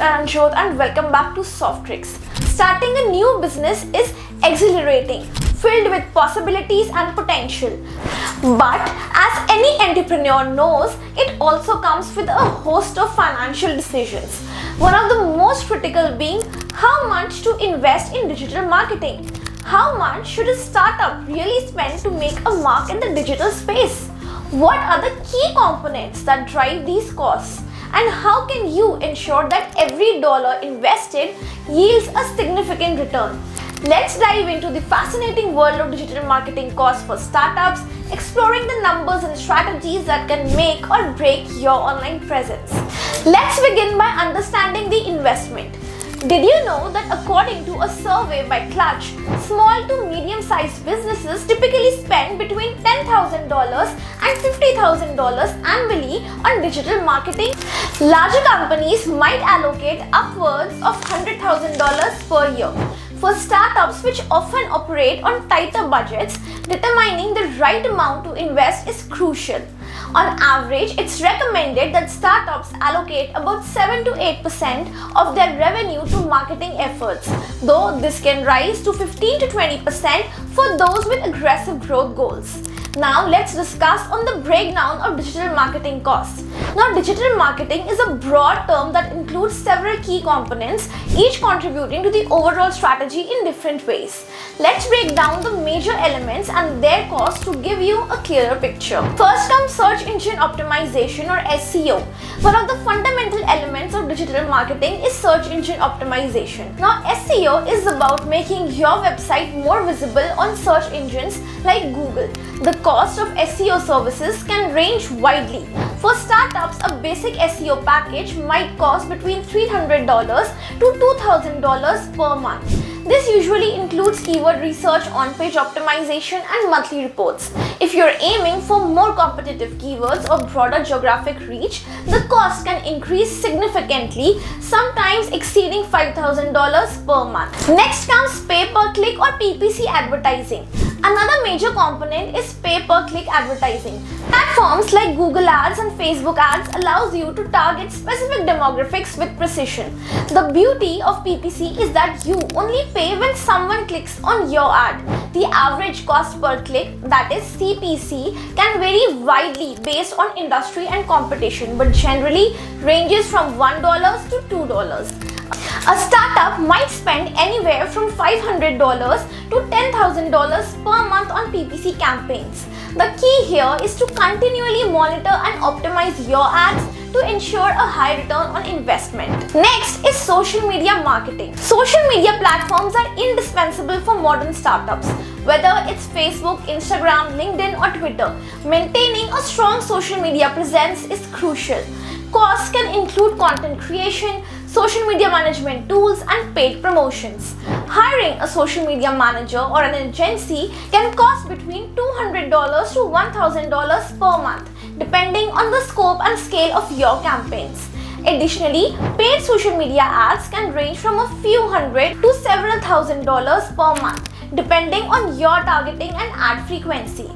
Karanjot and welcome back to Softtrix. Starting a new business is exhilarating, filled with possibilities and potential. But as any entrepreneur knows, it also comes with a host of financial decisions. One of the most critical being how much to invest in digital marketing. How much should a startup really spend to make a mark in the digital space? What are the key components that drive these costs? And how can you ensure that every dollar invested yields a significant return? Let's dive into the fascinating world of digital marketing costs for startups, exploring the numbers and strategies that can make or break your online presence. Let's begin by understanding the investment. Did you know that according to a survey by Clutch, small to medium-sized businesses typically spend between $10,000 and $50,000 annually on digital marketing? Larger companies might allocate upwards of $100,000 per year. For startups which often operate on tighter budgets, determining the right amount to invest is crucial. On average, it's recommended that startups allocate about 7 to 8% of their revenue to marketing efforts, though this can rise to 15 to 20% for those with aggressive growth goals. Now let's discuss on the breakdown of digital marketing costs. Now, digital marketing is a broad term that includes several key components, each contributing to the overall strategy in different ways. Let's break down the major elements and their costs to give you a clearer picture. First comes search engine optimization or SEO. One of the fundamental elements of digital marketing is search engine optimization. Now, SEO is about making your website more visible on search engines like Google. The cost of SEO services can range widely. For startups, a basic SEO package might cost between $300 to $2,000 per month. This usually includes keyword research, on-page optimization, and monthly reports. If you're aiming for more competitive keywords or broader geographic reach, the cost can increase significantly, sometimes exceeding $5,000 per month. Next comes pay-per-click or PPC advertising. Another major component is pay-per-click advertising. Platforms like Google Ads and Facebook Ads allows you to target specific demographics with precision. The beauty of PPC is that you only pay when someone clicks on your ad. The average cost per click, that is CPC, can vary widely based on industry and competition, but generally ranges from $1 to $2. A startup might spend anywhere from $500 to $10,000 per month on PPC campaigns. The key here is to continually monitor and optimize your ads to ensure a high return on investment. Next is social media marketing. Social media platforms are indispensable for modern startups. Whether it's Facebook, Instagram, LinkedIn, or Twitter, maintaining a strong social media presence is crucial. Costs can include content creation, social media management tools, and paid promotions. Hiring a social media manager or an agency can cost between $200 to $1,000 per month, depending on the scope and scale of your campaigns. Additionally, paid social media ads can range from a few hundred to several $1,000s per month, depending on your targeting and ad frequency.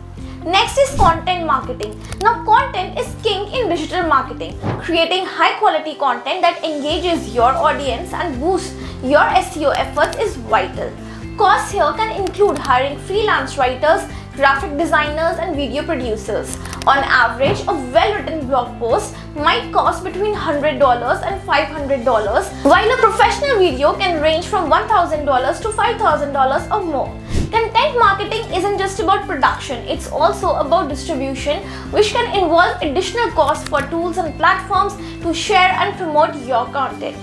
Next is content marketing. Now, content is king in digital marketing. Creating high quality content that engages your audience and boosts your SEO efforts is vital. Costs here can include hiring freelance writers, graphic designers, and video producers. On average, a well-written blog post might cost between $100 and $500, while a professional video can range from $1,000 to $5,000 or more. Content marketing isn't just about production, it's also about distribution, which can involve additional costs for tools and platforms to share and promote your content.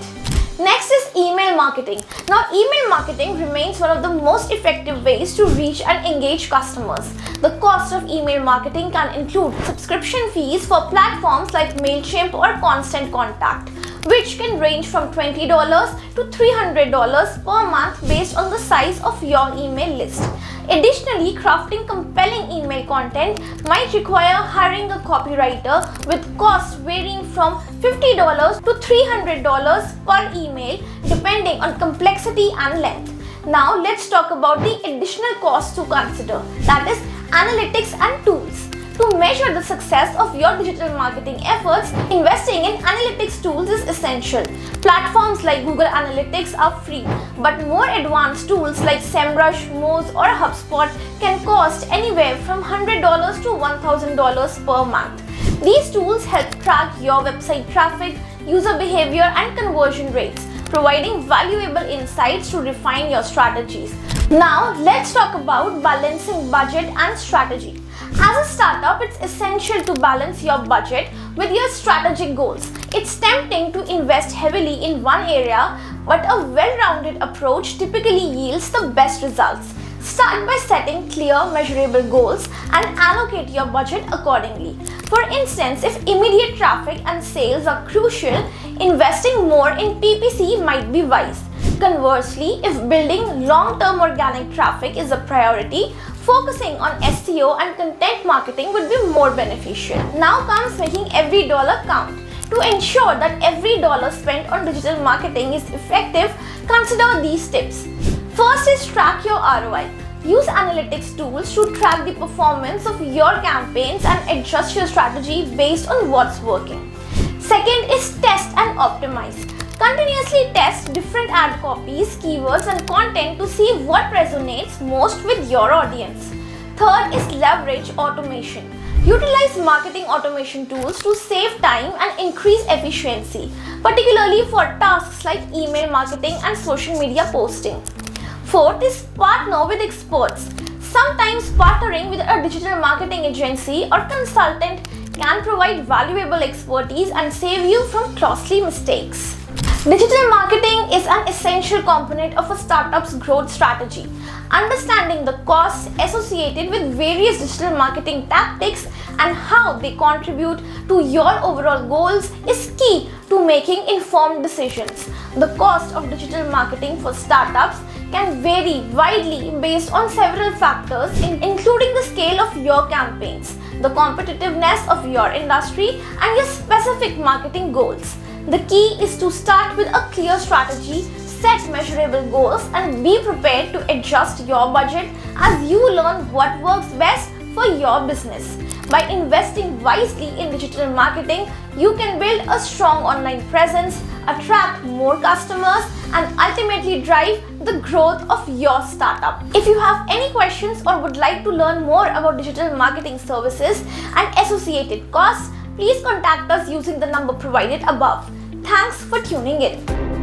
Next is email marketing. Now, email marketing remains one of the most effective ways to reach and engage customers. The cost of email marketing can include subscription fees for platforms like MailChimp or Constant Contact, which can range from $20 to $300 per month based on the size of your email list. Additionally, crafting compelling email content might require hiring a copywriter, with costs varying from $50 to $300 per email depending on complexity and length. Now let's talk about the additional costs to consider, that is analytics and tools. To measure ensure the success of your digital marketing efforts, investing in analytics tools is essential. Platforms like Google Analytics are free, but more advanced tools like SEMrush, Moz or HubSpot can cost anywhere from $100 to $1,000 per month. These tools help track your website traffic, user behavior and conversion rates, providing valuable insights to refine your strategies. Now, let's talk about balancing budget and strategy. As a startup, it's essential to balance your budget with your strategic goals. It's tempting to invest heavily in one area, but a well-rounded approach typically yields the best results. Start by setting clear, measurable goals and allocate your budget accordingly. For instance, if immediate traffic and sales are crucial, investing more in PPC might be wise. Conversely, if building long-term organic traffic is a priority, focusing on SEO and content marketing would be more beneficial. Now comes making every dollar count. To ensure that every dollar spent on digital marketing is effective, consider these tips. First is track your ROI. Use analytics tools to track the performance of your campaigns and adjust your strategy based on what's working. Second is test and optimize. Continuously test different ad copies, keywords and content to see what resonates most with your audience. Third is leverage automation. Utilize marketing automation tools to save time and increase efficiency, particularly for tasks like email marketing and social media posting. Fourth is partner with experts. Sometimes partnering with a digital marketing agency or consultant can provide valuable expertise and save you from costly mistakes. Digital marketing is an essential component of a startup's growth strategy. Understanding the costs associated with various digital marketing tactics and how they contribute to your overall goals is key to making informed decisions. The cost of digital marketing for startups can vary widely based on several factors, including the scale of your campaigns, the competitiveness of your industry, and your specific marketing goals. The key is to start with a clear strategy, set measurable goals, and be prepared to adjust your budget as you learn what works best for your business. By investing wisely in digital marketing, you can build a strong online presence, attract more customers, and ultimately drive the growth of your startup. If you have any questions or would like to learn more about digital marketing services and associated costs, please contact us using the number provided above. Thanks for tuning in.